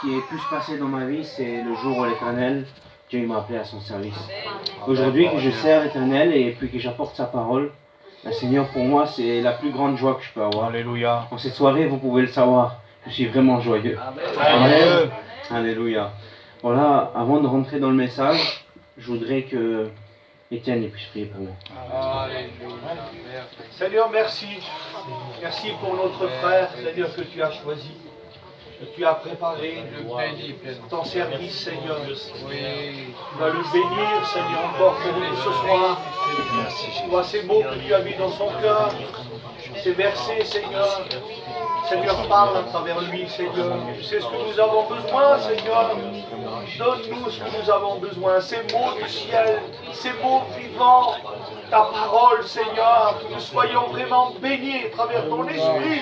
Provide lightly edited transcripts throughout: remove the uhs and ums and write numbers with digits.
qui est plus passé dans ma vie, c'est le jour où l'Éternel, Dieu m'a appelé à son service. Aujourd'hui que je sers l'Éternel et puis que j'apporte sa parole, le Seigneur pour moi c'est la plus grande joie que je peux avoir. Alléluia. En cette soirée, vous pouvez le savoir, je suis vraiment joyeux. Amen. Alléluia. Voilà, avant de rentrer dans le message, je voudrais que Étienne puisse prier pour moi. Alléluia. Seigneur, merci. Merci pour notre frère, Seigneur, que tu as choisi, que tu as préparé ton service, Seigneur. Oui. Tu vas le bénir, Seigneur, encore pour nous ce soir. Tu vois ces mots que tu as mis dans son cœur, ces versets, Seigneur. Seigneur, parle à travers lui, Seigneur. Tu sais ce que nous avons besoin, Seigneur. Donne-nous ce que nous avons besoin. Ces mots du ciel, ces mots vivants, ta parole, Seigneur. Que nous soyons vraiment bénis à travers ton esprit.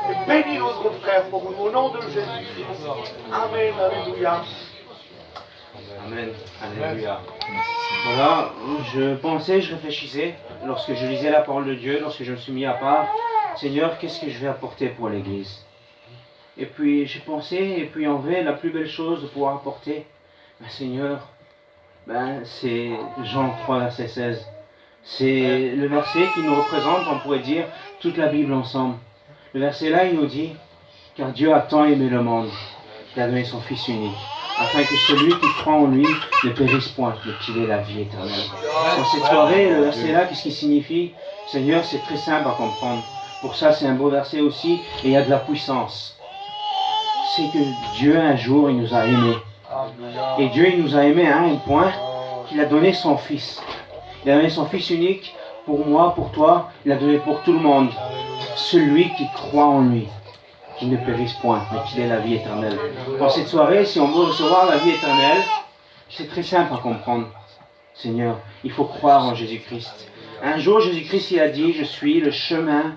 Et bénis notre frère pour nous, au nom de Jésus. Amen, alléluia. Amen, alléluia. Voilà, je réfléchissais, lorsque je lisais la parole de Dieu, lorsque je me suis mis à part, Seigneur, qu'est-ce que je vais apporter pour l'Église? Et puis j'ai pensé, et puis en vrai, la plus belle chose de pouvoir apporter, Seigneur, c'est Jean 3, verset 16. C'est le verset qui nous représente, on pourrait dire, toute la Bible ensemble. Le verset là, il nous dit, car Dieu a tant aimé le monde, qu'il a donné son Fils unique, afin que celui qui croit en lui ne périsse point, mais qu'il ait la vie éternelle. Dans cette soirée, le verset là, qu'est-ce qu'il signifie? Seigneur, c'est très simple à comprendre. Pour ça, c'est un beau verset aussi, et il y a de la puissance. C'est que Dieu, un jour, il nous a aimés. Et Dieu, il nous a aimés à un point qu'il a donné son Fils. Il a donné son Fils unique pour moi, pour toi, il a donné pour tout le monde. Celui qui croit en lui, qu'il ne périsse point, mais qu'il ait la vie éternelle. Dans cette soirée, si on veut recevoir la vie éternelle, c'est très simple à comprendre. Seigneur, il faut croire en Jésus-Christ. Un jour, Jésus-Christ, il a dit, je suis le chemin,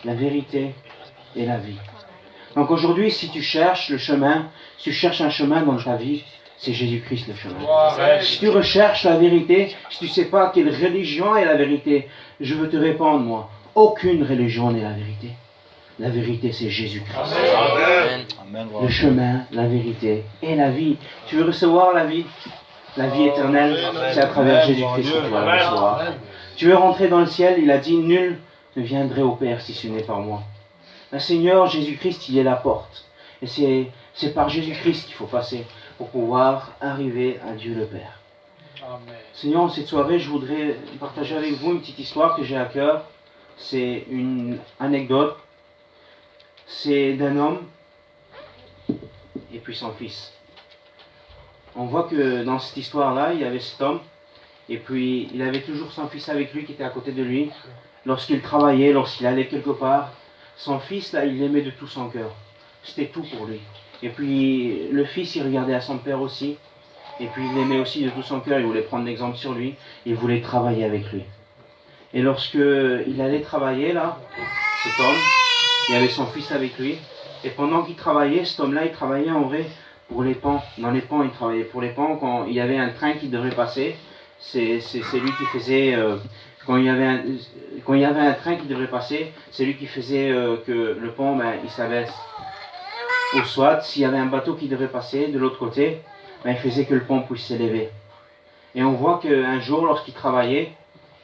la vérité et la vie. Donc aujourd'hui, si tu cherches le chemin, si tu cherches un chemin dans ta vie, c'est Jésus-Christ le chemin. Si tu recherches la vérité, si tu ne sais pas quelle religion est la vérité, je veux te répondre, moi, aucune religion n'est la vérité. La vérité, c'est Jésus-Christ. Le chemin, la vérité et la vie. Tu veux recevoir la vie éternelle, c'est à travers Jésus-Christ que tu vas la recevoir. Tu veux rentrer dans le ciel, il a dit, nul ne viendrait au Père si ce n'est par moi. Le Seigneur Jésus-Christ, il est la porte. Et c'est par Jésus-Christ qu'il faut passer pour pouvoir arriver à Dieu le Père. Amen. Seigneur, cette soirée, je voudrais partager avec vous une petite histoire que j'ai à cœur. C'est une anecdote. C'est d'un homme et puis son fils. On voit que dans cette histoire-là, il y avait cet homme et puis il avait toujours son fils avec lui qui était à côté de lui. Lorsqu'il travaillait, lorsqu'il allait quelque part, son fils, là, il l'aimait de tout son cœur. C'était tout pour lui. Et puis le fils, il regardait à son père aussi. Et puis il l'aimait aussi de tout son cœur. Il voulait prendre l'exemple sur lui. Il voulait travailler avec lui. Et lorsque il allait travailler, là, cet homme, il avait son fils avec lui. Et pendant qu'il travaillait, cet homme-là, il travaillait en vrai pour les pans. Dans les pans, il travaillait pour les pans. Quand il y avait un train qui devait passer, c'est lui qui faisait... Quand il y avait un train qui devrait passer, c'est lui qui faisait que le pont, il s'abaisse. Ou soit, s'il y avait un bateau qui devrait passer de l'autre côté, il faisait que le pont puisse s'élever. Et on voit qu'un jour, lorsqu'il travaillait,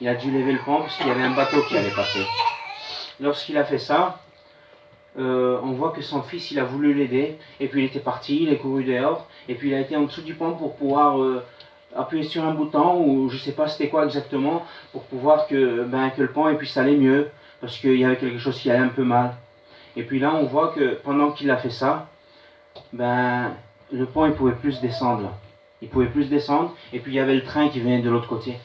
il a dû lever le pont parce qu'il y avait un bateau qui allait passer. Lorsqu'il a fait ça, on voit que son fils, il a voulu l'aider, et puis il était parti, il est couru dehors, et puis il a été en dessous du pont pour pouvoir... appuyer sur un bouton ou je sais pas c'était quoi exactement pour pouvoir que le pont puisse aller mieux parce qu'il y avait quelque chose qui allait un peu mal. Et puis là on voit que pendant qu'il a fait ça, le pont il pouvait plus descendre là. Il pouvait plus descendre et puis il y avait le train qui venait de l'autre côté.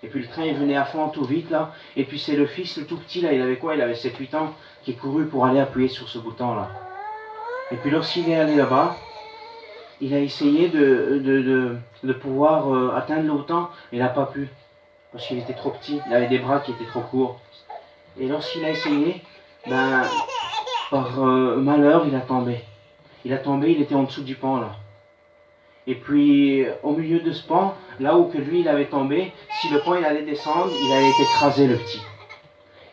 Et puis le train il venait à fond tout vite là et puis c'est le fils, le tout petit là, il avait quoi? Il avait 7-8 ans qui est couru pour aller appuyer sur ce bouton là. Et puis lorsqu'il est allé là-bas, il a essayé de pouvoir atteindre le bouton, il n'a pas pu, parce qu'il était trop petit, il avait des bras qui étaient trop courts. Et lorsqu'il a essayé, par malheur, il a tombé. Il était en dessous du pont là. Et puis, au milieu de ce pont, là où que lui il avait tombé, si le pont il allait descendre, il allait écraser le petit.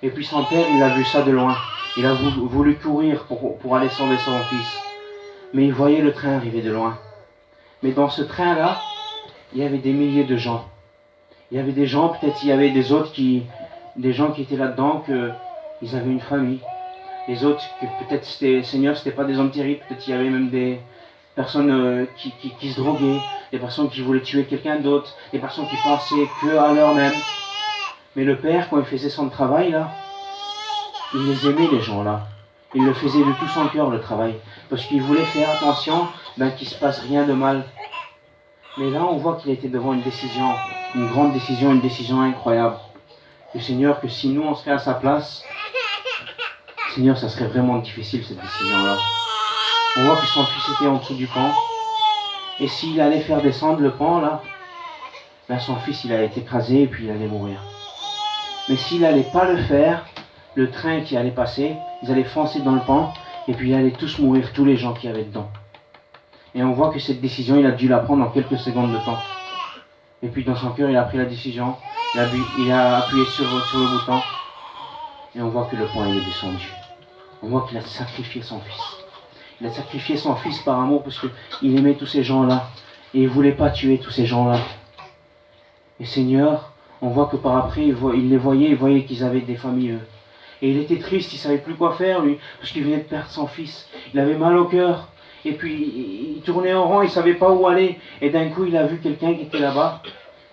Et puis son père, il a vu ça de loin. Il a voulu courir pour aller sauver son fils. Mais il voyait le train arriver de loin. Mais dans ce train-là, il y avait des milliers de gens. Il y avait des gens, peut-être il y avait des autres des gens qui étaient là-dedans, qu'ils avaient une famille. Les autres, que peut-être Seigneur, c'était pas des hommes terribles, peut-être il y avait même des personnes qui se droguaient, des personnes qui voulaient tuer quelqu'un d'autre, des personnes qui pensaient que à leur-même. Mais le Père, quand il faisait son travail là, il les aimait les gens là. Il le faisait de tout son cœur le travail, parce qu'il voulait faire attention qu'il ne se passe rien de mal. Mais là, on voit qu'il était devant une décision, une grande décision, une décision incroyable. Le Seigneur, que si nous on serait à sa place, Seigneur, ça serait vraiment difficile cette décision-là. On voit que son fils était en dessous du pont, et s'il allait faire descendre le pont là, son fils il allait être écrasé et puis il allait mourir. Mais s'il n'allait pas le faire, le train qui allait passer, ils allaient foncer dans le pont, et puis ils allaient tous mourir, tous les gens qui avaient dedans. Et on voit que cette décision, il a dû la prendre en quelques secondes de temps. Et puis dans son cœur, il a pris la décision, il a appuyé sur le bouton, et on voit que le pont il est descendu. On voit qu'il a sacrifié son fils. Il a sacrifié son fils par amour, parce qu'il aimait tous ces gens-là, et il ne voulait pas tuer tous ces gens-là. Et Seigneur, on voit que par après, il les voyait, il voyait qu'ils avaient des familles, eux. Et il était triste, il ne savait plus quoi faire, lui, parce qu'il venait de perdre son fils. Il avait mal au cœur. Et puis, il tournait en rond, il ne savait pas où aller. Et d'un coup, il a vu quelqu'un qui était là-bas.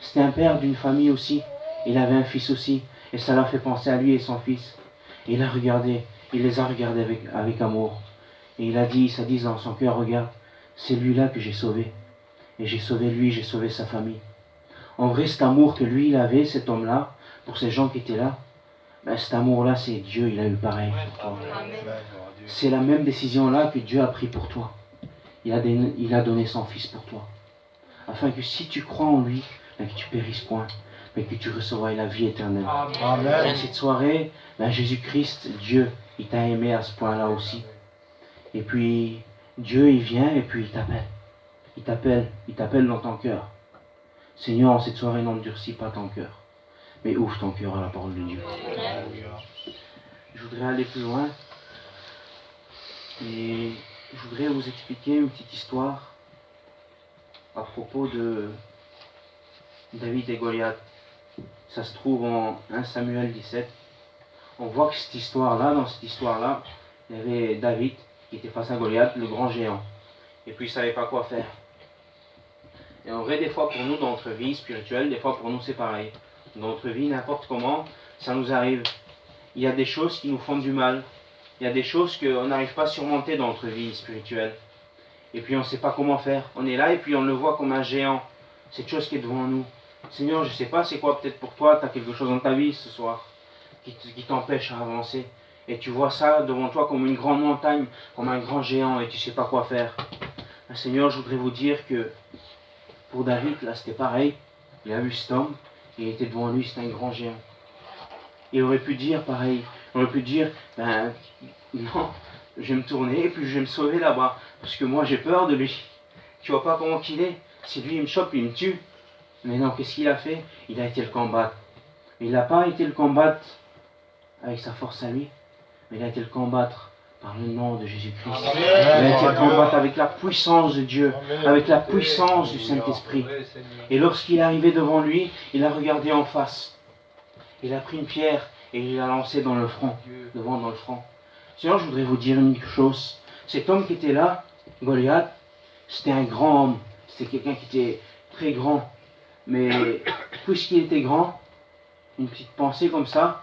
C'était un père d'une famille aussi. Il avait un fils aussi. Et ça l'a fait penser à lui et son fils. Et il a regardé, il les a regardés avec amour. Et il a dit, ça dit dans son cœur, regarde, c'est lui-là que j'ai sauvé. Et j'ai sauvé lui, j'ai sauvé sa famille. En vrai, cet amour que lui, il avait, cet homme-là, pour ces gens qui étaient là, cet amour-là, c'est Dieu, il a eu pareil pour toi. C'est la même décision-là que Dieu a pris pour toi. Il a donné son Fils pour toi. Afin que si tu crois en lui, que tu périsses point, mais que tu recevras la vie éternelle. Amen. Et cette soirée, Jésus-Christ, Dieu, il t'a aimé à ce point-là aussi. Et puis, Dieu, il vient et puis il t'appelle. Il t'appelle dans ton cœur. Seigneur, en cette soirée, n'endurcis pas ton cœur, mais ouvre ton cœur à la parole de Dieu. Je voudrais aller plus loin. Et je voudrais vous expliquer une petite histoire à propos de David et Goliath. Ça se trouve en 1 Samuel 17. On voit que cette histoire-là, dans cette histoire-là, il y avait David qui était face à Goliath, le grand géant. Et puis il ne savait pas quoi faire. Et en vrai, des fois pour nous, dans notre vie spirituelle, des fois pour nous c'est pareil. Dans notre vie, n'importe comment, ça nous arrive. Il y a des choses qui nous font du mal. Il y a des choses qu'on n'arrive pas à surmonter dans notre vie spirituelle. Et puis on ne sait pas comment faire. On est là et puis on le voit comme un géant. Cette chose qui est devant nous. Seigneur, je ne sais pas c'est quoi, peut-être pour toi, tu as quelque chose dans ta vie ce soir qui t'empêche à avancer. Et tu vois ça devant toi comme une grande montagne, comme un grand géant et tu ne sais pas quoi faire. Seigneur, je voudrais vous dire que pour David, là c'était pareil. Il a vu cet homme et il était devant lui, c'était un grand géant. Il aurait pu dire pareil. Il aurait pu dire, non, je vais me tourner et puis je vais me sauver là-bas. Parce que moi j'ai peur de lui. Tu vois pas comment qu'il est. Si lui il me chope, il me tue. Mais non, qu'est-ce qu'il a fait? Il a été le combattre. Il n'a pas été le combattre avec sa force à lui, mais il a été le combattre par le nom de Jésus-Christ. Il a été le combattre avec la puissance de Dieu, avec la puissance du Saint-Esprit. Et lorsqu'il est arrivé devant lui, il a regardé en face. Il a pris une pierre et il l'a lancée dans le front, devant dans le front. Seigneur, je voudrais vous dire une chose. Cet homme qui était là, Goliath, c'était un grand homme. C'était quelqu'un qui était très grand. Mais puisqu'il était grand, une petite pensée comme ça,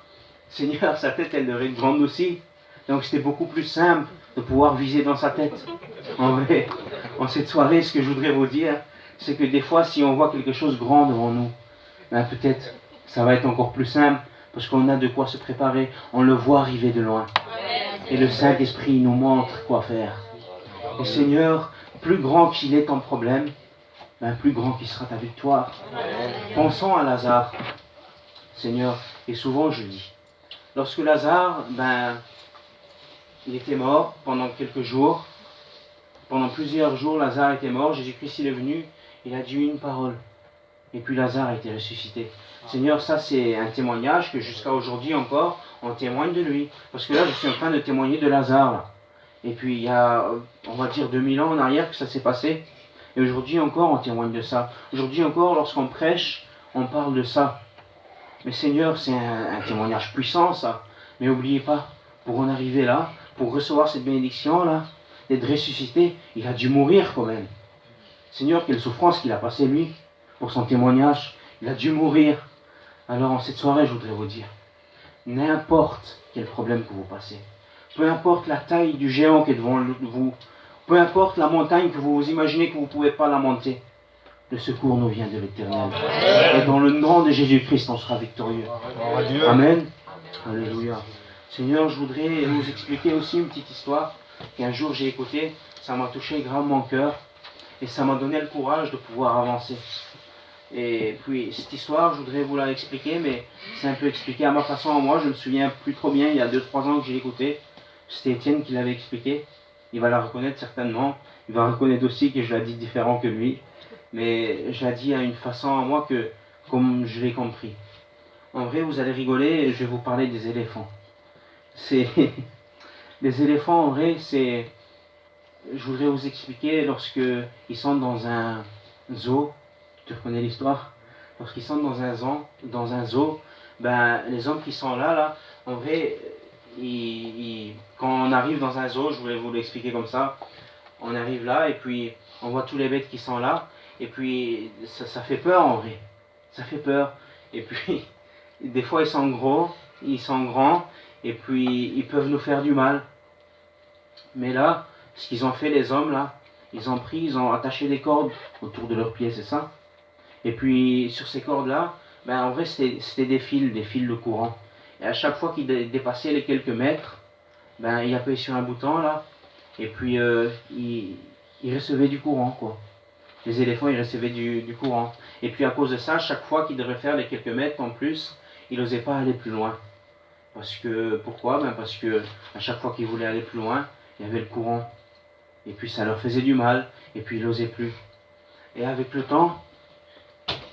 Seigneur, sa tête, elle devrait être grande aussi. Donc c'était beaucoup plus simple de pouvoir viser dans sa tête. En vrai, en cette soirée, ce que je voudrais vous dire, c'est que des fois, si on voit quelque chose de grand devant nous, peut-être ça va être encore plus simple, parce qu'on a de quoi se préparer. On le voit arriver de loin. Et le Saint-Esprit nous montre quoi faire. Et Seigneur, plus grand qu'il est ton problème, plus grand qui sera ta victoire. Pensons à Lazare, Seigneur, et souvent je dis, lorsque Lazare, il était mort pendant quelques jours, pendant plusieurs jours, Lazare était mort, Jésus-Christ il est venu, il a dit une parole, et puis Lazare a été ressuscité. Seigneur, ça c'est un témoignage que jusqu'à aujourd'hui encore, on témoigne de lui, parce que là je suis en train de témoigner de Lazare, là. Et puis il y a, on va dire 2000 ans en arrière que ça s'est passé. Et aujourd'hui encore on témoigne de ça. Aujourd'hui encore lorsqu'on prêche, on parle de ça. Mais Seigneur, c'est un témoignage puissant ça. Mais n'oubliez pas, pour en arriver là, pour recevoir cette bénédiction là, d'être ressuscité, il a dû mourir quand même. Seigneur, quelle souffrance qu'il a passé lui, pour son témoignage. Il a dû mourir. Alors en cette soirée, je voudrais vous dire, n'importe quel problème que vous passez, peu importe la taille du géant qui est devant vous, peu importe la montagne que vous imaginez que vous ne pouvez pas la monter, le secours nous vient de l'Éternel. Et dans le nom de Jésus-Christ, on sera victorieux. Amen. Alléluia. Seigneur, je voudrais vous expliquer aussi une petite histoire qu'un jour j'ai écoutée. Ça m'a touché gravement mon cœur et ça m'a donné le courage de pouvoir avancer. Et puis cette histoire, je voudrais vous la expliquer, mais c'est un peu expliqué à ma façon à moi. Je me souviens plus trop bien, il y a 2-3 ans que j'ai écouté. C'était Étienne qui l'avait expliqué. Il va la reconnaître certainement. Il va reconnaître aussi que je la dis différent que lui. Mais je la dis à une façon à moi que, comme je l'ai compris. En vrai, vous allez rigoler et je vais vous parler des éléphants. Les éléphants, en vrai, c'est... Je voudrais vous expliquer lorsque ils sont dans un zoo. Tu reconnais l'histoire? Lorsqu'ils sont dans un zoo, ben, les hommes qui sont là, en vrai, quand on arrive dans un zoo, je voulais vous l'expliquer comme ça, on arrive là et puis on voit tous les bêtes qui sont là, et puis ça fait peur en vrai, ça fait peur. Et puis, des fois ils sont gros, ils sont grands, et puis ils peuvent nous faire du mal. Mais là, ce qu'ils ont fait les hommes là, ils ont attaché des cordes autour de leurs pieds, c'est ça? Et puis sur ces cordes-là, ben, en vrai c'était des fils de courant. Et à chaque fois qu'ils dépassaient les quelques mètres, ben, il appuyait sur un bouton là, et puis il recevait du courant quoi. Les éléphants ils recevaient du courant. Et puis à cause de ça, chaque fois qu'ils devaient faire les quelques mètres en plus, ils n'osaient pas aller plus loin. Pourquoi? Ben parce que à chaque fois qu'ils voulaient aller plus loin, il y avait le courant. Et puis ça leur faisait du mal, et puis ils n'osaient plus. Et avec le temps,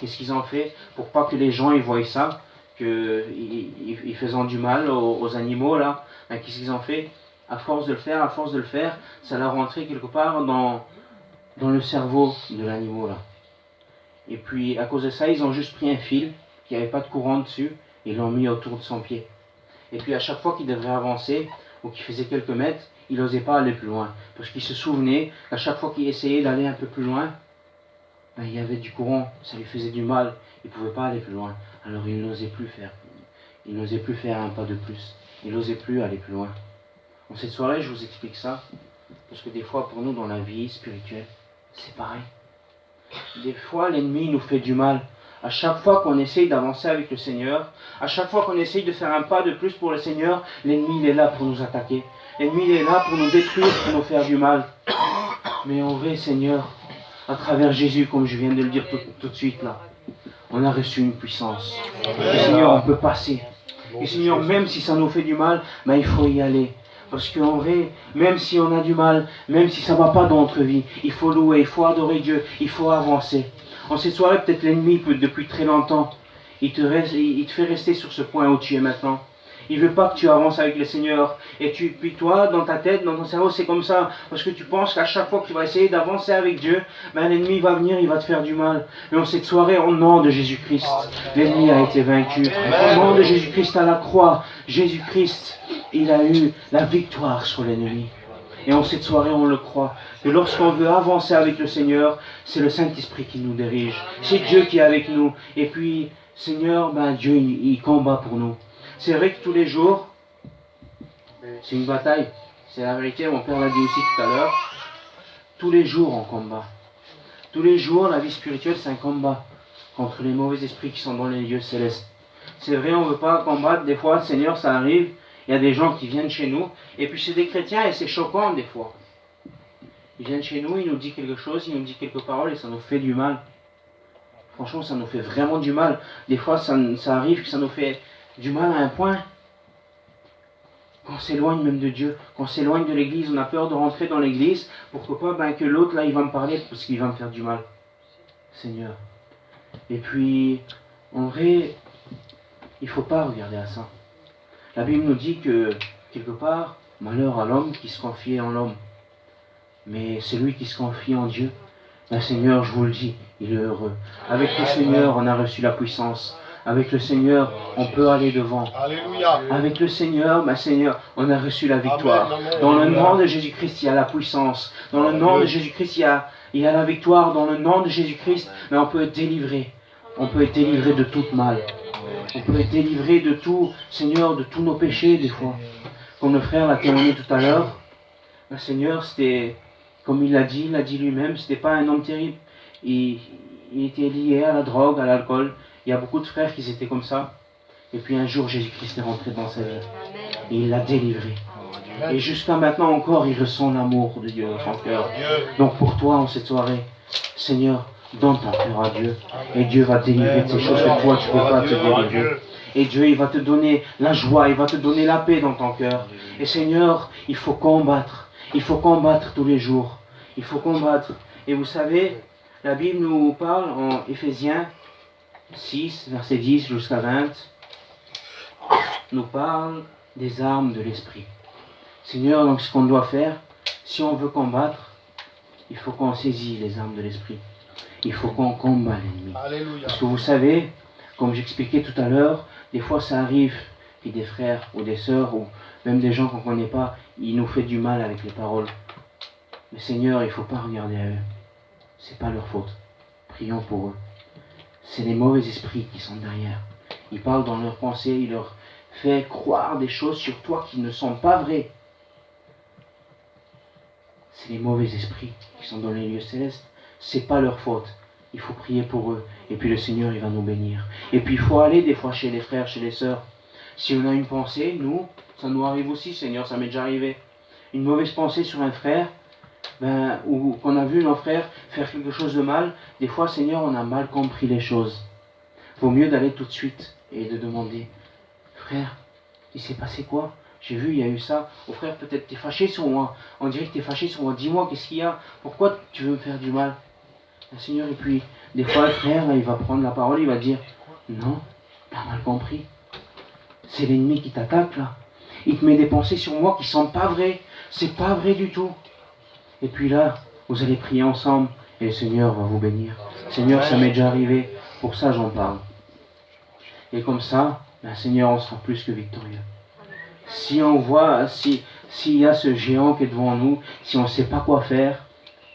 qu'est-ce qu'ils ont fait pour pas que les gens ils voient ça, qu'ils faisaient du mal aux animaux là, ben, qu'est-ce qu'ils ont fait? À force de le faire, ça leur rentrait quelque part dans le cerveau de l'animal là. Et puis à cause de ça, ils ont juste pris un fil qui n'avait pas de courant dessus et l'ont mis autour de son pied. Et puis à chaque fois qu'il devrait avancer ou qu'il faisait quelques mètres, il n'osait pas aller plus loin parce qu'il se souvenait qu'à chaque fois qu'il essayait d'aller un peu plus loin, ben, il y avait du courant, ça lui faisait du mal, il ne pouvait pas aller plus loin. Alors il n'osait plus faire un pas de plus, il n'osait plus aller plus loin. En cette soirée, je vous explique ça parce que des fois pour nous dans la vie spirituelle, c'est pareil. Des fois l'ennemi nous fait du mal. À chaque fois qu'on essaye d'avancer avec le Seigneur, à chaque fois qu'on essaye de faire un pas de plus pour le Seigneur, l'ennemi il est là pour nous attaquer. L'ennemi il est là pour nous détruire, pour nous faire du mal. Mais en vrai, Seigneur, à travers Jésus, comme je viens de le dire tout de suite là, on a reçu une puissance. Et Seigneur, on peut passer. Et Seigneur, même si ça nous fait du mal, ben, il faut y aller. Parce qu'en vrai, même si on a du mal, même si ça ne va pas dans notre vie, il faut louer, il faut adorer Dieu, il faut avancer. En cette soirée, peut-être l'ennemi, depuis très longtemps, il te fait rester sur ce point où tu es maintenant. Il ne veut pas que tu avances avec le Seigneur. Et puis toi, dans ta tête, dans ton cerveau, c'est comme ça. Parce que tu penses qu'à chaque fois que tu vas essayer d'avancer avec Dieu, ben, l'ennemi va venir, il va te faire du mal. Mais en cette soirée, au nom de Jésus-Christ, l'ennemi a été vaincu. Au nom de Jésus-Christ à la croix, Jésus-Christ, il a eu la victoire sur l'ennemi. Et en cette soirée, on le croit. Que lorsqu'on veut avancer avec le Seigneur, c'est le Saint-Esprit qui nous dirige. C'est Dieu qui est avec nous. Et puis, Seigneur, ben, Dieu, il combat pour nous. C'est vrai que tous les jours, c'est une bataille. C'est la vérité, mon père l'a dit aussi tout à l'heure. Tous les jours, on combat. Tous les jours, la vie spirituelle, c'est un combat contre les mauvais esprits qui sont dans les lieux célestes. C'est vrai, on ne veut pas combattre. Des fois, Seigneur, ça arrive. Il y a des gens qui viennent chez nous. Et puis, c'est des chrétiens et c'est choquant des fois. Ils viennent chez nous, ils nous disent quelque chose, ils nous disent quelques paroles et ça nous fait du mal. Franchement, ça nous fait vraiment du mal. Des fois, ça arrive que ça nous fait du mal à un point qu'on s'éloigne même de Dieu, qu'on s'éloigne de l'église, on a peur de rentrer dans l'église, pourquoi pas ben, que l'autre là il va me parler parce qu'il va me faire du mal. Seigneur. Et puis, en vrai, il ne faut pas regarder à ça. La Bible nous dit que, quelque part, Malheur à l'homme qui se confie en l'homme. Mais celui qui se confie en Dieu, le Seigneur, je vous le dis, il est heureux. Avec le Seigneur, on a reçu la puissance. Avec le Seigneur, on peut aller devant. Alléluia. Avec le Seigneur, Seigneur, on a reçu la victoire. Amen, amen. Dans le nom de Jésus-Christ, il y a la puissance. Dans le nom de Jésus-Christ, il y a la victoire. Dans le nom de Jésus-Christ, mais on peut être délivré. On peut être délivré de tout mal. On peut être délivré de tout, Seigneur, de tous nos péchés, des fois. Comme le frère l'a témoigné tout à l'heure, le Seigneur, c'était, comme il l'a dit lui-même, c'était pas un homme terrible. Il était lié à la drogue, à l'alcool. Il y a beaucoup de frères qui étaient comme ça. Et puis un jour, Jésus-Christ est rentré dans sa vie. Et il l'a délivré. Et jusqu'à maintenant encore, il ressent l'amour de Dieu dans son cœur. Donc pour toi, en cette soirée, Seigneur, donne ton cœur à Dieu. Et Dieu va te délivrer de ces choses que toi, tu ne peux pas te délivrer. Et Dieu, il va te donner la joie, il va te donner la paix dans ton cœur. Et Seigneur, il faut combattre. Il faut combattre tous les jours. Il faut combattre. Et vous savez, la Bible nous parle en Éphésiens 6, verset 10 jusqu'à 20, nous parle des armes de l'esprit. Seigneur, donc ce qu'on doit faire, si on veut combattre, il faut qu'on saisisse les armes de l'esprit. Il faut qu'on combat l'ennemi. Alléluia. Parce que vous savez, comme j'expliquais tout à l'heure, des fois ça arrive, puis des frères ou des sœurs, ou même des gens qu'on ne connaît pas, ils nous font du mal avec les paroles. Mais Seigneur, il ne faut pas regarder à eux. C'est pas leur faute. Prions pour eux. C'est les mauvais esprits qui sont derrière. Ils parlent dans leurs pensées, ils leur font croire des choses sur toi qui ne sont pas vraies. C'est les mauvais esprits qui sont dans les lieux célestes. C'est pas leur faute. Il faut prier pour eux. Et puis le Seigneur, il va nous bénir. Et puis il faut aller des fois chez les frères, chez les sœurs. Si on a une pensée, nous, ça nous arrive aussi, Seigneur, ça m'est déjà arrivé. Une mauvaise pensée sur un frère, ou qu'on a vu nos frères faire quelque chose de mal, des fois, Seigneur, on a mal compris les choses. Vaut mieux d'aller tout de suite et de demander, frère, il s'est passé quoi? J'ai vu, il y a eu ça. Oh frère, peut-être t'es fâché sur moi. On dirait que t'es fâché sur moi. Dis-moi, qu'est-ce qu'il y a? Pourquoi tu veux me faire du mal? Le Seigneur, et puis, des fois, le frère, il va prendre la parole, il va dire, non, t'as mal compris. C'est l'ennemi qui t'attaque, là. Il te met des pensées sur moi qui sont pas vraies. C'est pas vrai du tout. Et puis là, vous allez prier ensemble et le Seigneur va vous bénir. Seigneur, ça m'est déjà arrivé, pour ça j'en parle. Et comme ça, Seigneur, on sera plus que victorieux. Si on voit, s'il y a ce géant qui est devant nous, si on ne sait pas quoi faire,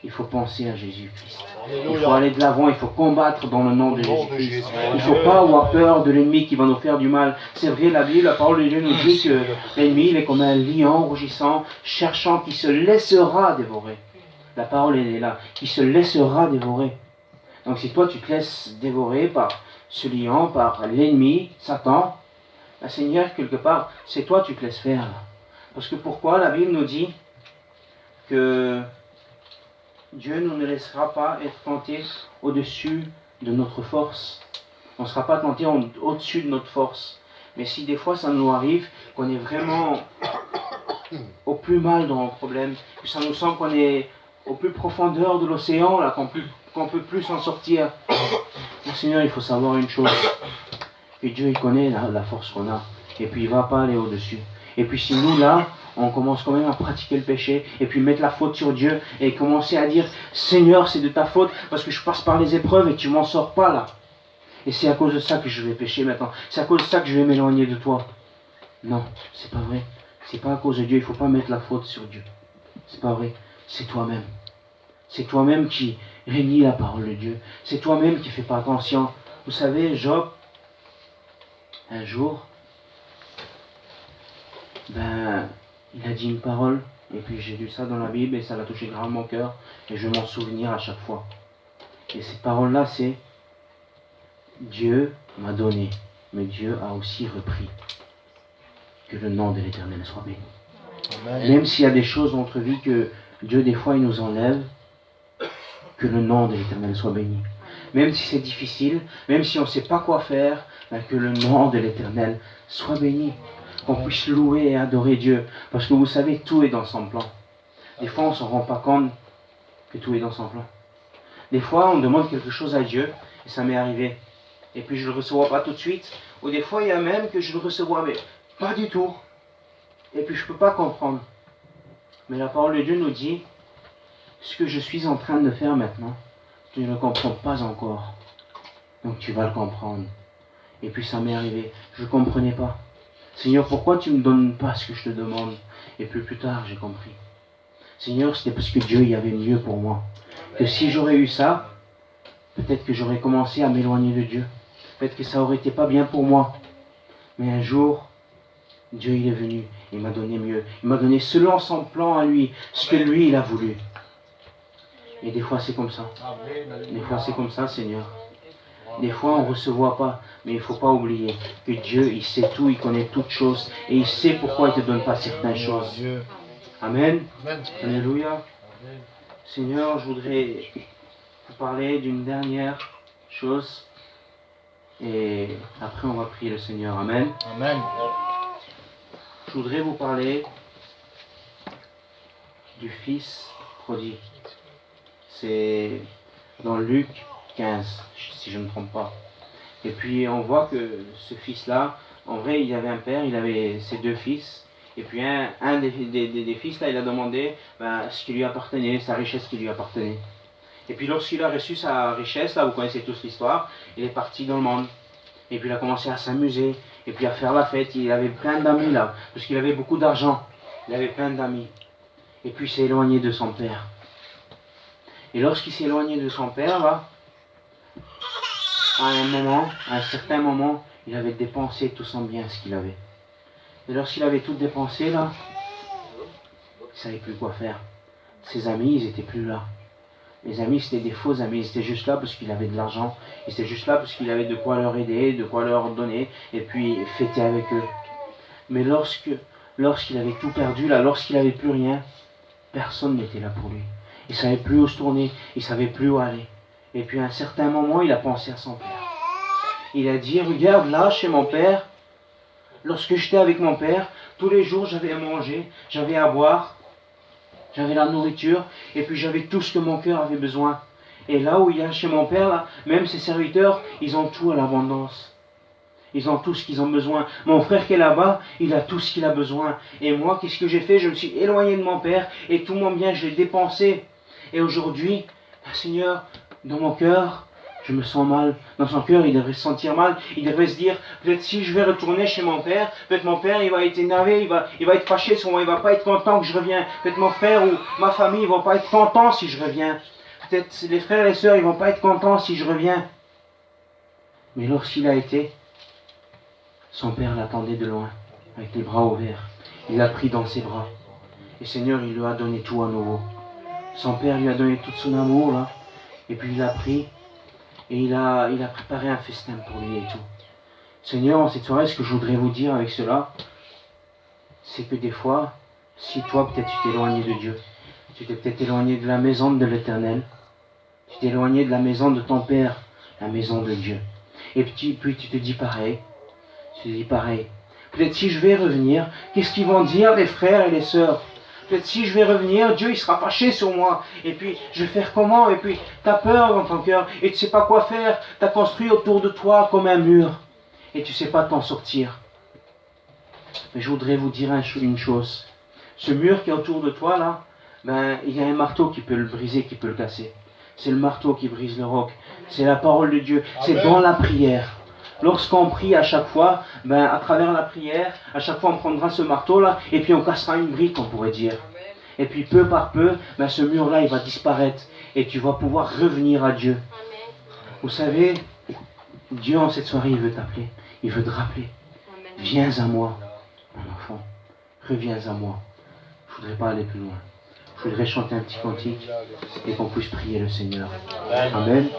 il faut penser à Jésus-Christ. Il faut aller de l'avant, il faut combattre dans le nom de Jésus-Christ. Il ne faut pas avoir peur de l'ennemi qui va nous faire du mal. C'est vrai, la Bible, la parole de Dieu nous dit que l'ennemi, il est comme un lion rougissant, cherchant qui se laissera dévorer. La parole est là, qui se laissera dévorer. Donc si toi tu te laisses dévorer par ce lion, par l'ennemi, Satan, Seigneur, quelque part, c'est toi tu te laisses faire. Là. Parce que pourquoi la Bible nous dit que Dieu nous ne laissera pas être tentés au-dessus de notre force. On ne sera pas tentés au-dessus de notre force. Mais si des fois ça nous arrive, qu'on est vraiment au plus mal dans un problème, que ça nous semble qu'on est au plus profondeur de l'océan, là, qu'on peut plus s'en sortir. Le Seigneur, il faut savoir une chose, que Dieu il connaît la force qu'on a, et puis il ne va pas aller au-dessus. Et puis si nous là, on commence quand même à pratiquer le péché, et puis mettre la faute sur Dieu, et commencer à dire, Seigneur, c'est de ta faute, parce que je passe par les épreuves et tu m'en sors pas là. Et c'est à cause de ça que je vais pécher maintenant, c'est à cause de ça que je vais m'éloigner de toi. Non, c'est pas vrai. C'est pas à cause de Dieu, il ne faut pas mettre la faute sur Dieu. C'est pas vrai. C'est toi-même. C'est toi-même qui rénie la parole de Dieu. C'est toi-même qui ne fais pas attention. Vous savez, Job, un jour, il a dit une parole, et puis j'ai lu ça dans la Bible, et ça l'a touché grave mon cœur, et je vais m'en souvenir à chaque fois. Et cette parole-là, c'est Dieu m'a donné, mais Dieu a aussi repris. Que le nom de l'Éternel soit béni. Amen. Même s'il y a des choses dans notre vie que Dieu, des fois, il nous enlève, que le nom de l'Éternel soit béni. Même si c'est difficile, même si on ne sait pas quoi faire, que le nom de l'Éternel soit béni. Qu'on puisse louer et adorer Dieu. Parce que vous savez, tout est dans son plan. Des fois, on ne s'en rend pas compte que tout est dans son plan. Des fois, on demande quelque chose à Dieu, et ça m'est arrivé. Et puis je ne le reçois pas tout de suite. Ou des fois, il y a même que je le reçois, mais pas du tout. Et puis je ne peux pas comprendre. Mais la parole de Dieu nous dit, ce que je suis en train de faire maintenant, tu ne le comprends pas encore. Donc tu vas le comprendre. Et puis ça m'est arrivé, je ne comprenais pas. Seigneur, pourquoi tu ne me donnes pas ce que je te demande? Et puis plus tard, j'ai compris. Seigneur, c'était parce que Dieu y avait mieux pour moi. Que si j'aurais eu ça, peut-être que j'aurais commencé à m'éloigner de Dieu. Peut-être que ça aurait été pas bien pour moi. Mais un jour, Dieu il est venu, il m'a donné mieux. Il m'a donné selon son plan à lui, ce que lui il a voulu. Et des fois c'est comme ça. Des fois c'est comme ça, Seigneur. Des fois on ne recevoit pas, mais il ne faut pas oublier que Dieu il sait tout, il connaît toutes choses et il sait pourquoi il ne te donne pas certaines choses. Amen. Alléluia. Seigneur, je voudrais vous parler d'une dernière chose et après on va prier le Seigneur. Amen. Amen. Je voudrais vous parler du fils prodigue. C'est dans Luc 15, si je ne me trompe pas. Et puis on voit que ce fils-là, en vrai, il avait un père, il avait ses deux fils. Et puis un des fils, là, il a demandé ce qui lui appartenait, sa richesse qui lui appartenait. Et puis lorsqu'il a reçu sa richesse, là, vous connaissez tous l'histoire, il est parti dans le monde. Et puis il a commencé à s'amuser, et puis à faire la fête. Il avait plein d'amis là, parce qu'il avait beaucoup d'argent. Il avait plein d'amis. Et puis il s'est éloigné de son père. Et lorsqu'il s'est éloigné de son père, là, à un certain moment, il avait dépensé tout son bien, ce qu'il avait. Et lorsqu'il avait tout dépensé, là, il ne savait plus quoi faire. Ses amis, ils n'étaient plus là. Les amis, c'était des faux amis. Ils étaient juste là parce qu'il avait de l'argent. Ils étaient juste là parce qu'il avait de quoi leur aider, de quoi leur donner, et puis fêter avec eux. Mais lorsqu'il avait tout perdu, là, lorsqu'il n'avait plus rien, personne n'était là pour lui. Il ne savait plus où se tourner, il ne savait plus où aller. Et puis à un certain moment, il a pensé à son père. Il a dit, regarde là, chez mon père, lorsque j'étais avec mon père, tous les jours j'avais à manger, j'avais à boire, j'avais la nourriture, et puis j'avais tout ce que mon cœur avait besoin. Et là où il y a chez mon père, là, même ses serviteurs, ils ont tout à l'abondance. Ils ont tout ce qu'ils ont besoin. Mon frère qui est là-bas, il a tout ce qu'il a besoin. Et moi, qu'est-ce que j'ai fait? Je me suis éloigné de mon père, et tout mon bien, je l'ai dépensé. Et aujourd'hui, Seigneur, dans mon cœur, je me sens mal. Dans son cœur, il devrait se sentir mal. Il devrait se dire, peut-être si je vais retourner chez mon père, peut-être mon père, il va être énervé, il va être fâché sur moi, il va pas être content que je revienne. Peut-être mon frère ou ma famille, ils vont pas être contents si je reviens. Peut-être les frères et les sœurs, ils vont pas être contents si je reviens. Mais lorsqu'il a été, son père l'attendait de loin, avec les bras ouverts. Il l'a pris dans ses bras. Et Seigneur, il lui a donné tout à nouveau. Son père lui a donné tout son amour, là. Et puis il l'a pris. Et il a préparé un festin pour lui et tout. Seigneur, en cette soirée, ce que je voudrais vous dire avec cela, c'est que des fois, si toi, peut-être tu t'es éloigné de Dieu, tu t'es peut-être éloigné de la maison de l'Éternel, tu t'es éloigné de la maison de ton Père, la maison de Dieu. Et puis tu te dis pareil. Tu te dis pareil. Peut-être si je vais revenir, qu'est-ce qu'ils vont dire les frères et les sœurs? Peut-être si je vais revenir, Dieu il sera fâché sur moi. Et puis je vais faire comment? Et puis tu as peur dans ton cœur et tu ne sais pas quoi faire. Tu as construit autour de toi comme un mur et tu ne sais pas t'en sortir. Mais je voudrais vous dire une chose. Ce mur qui est autour de toi là, il y a un marteau qui peut le briser, qui peut le casser. C'est le marteau qui brise le roc. C'est la parole de Dieu. C'est dans la prière. Lorsqu'on prie à chaque fois, à travers la prière, à chaque fois on prendra ce marteau-là, et puis on cassera une brique, on pourrait dire. Et puis peu par peu, ce mur-là, il va disparaître, et tu vas pouvoir revenir à Dieu. Vous savez, Dieu en cette soirée, il veut t'appeler, il veut te rappeler. Viens à moi, mon enfant, reviens à moi. Je ne voudrais pas aller plus loin. Je voudrais chanter un petit cantique, et qu'on puisse prier le Seigneur. Amen.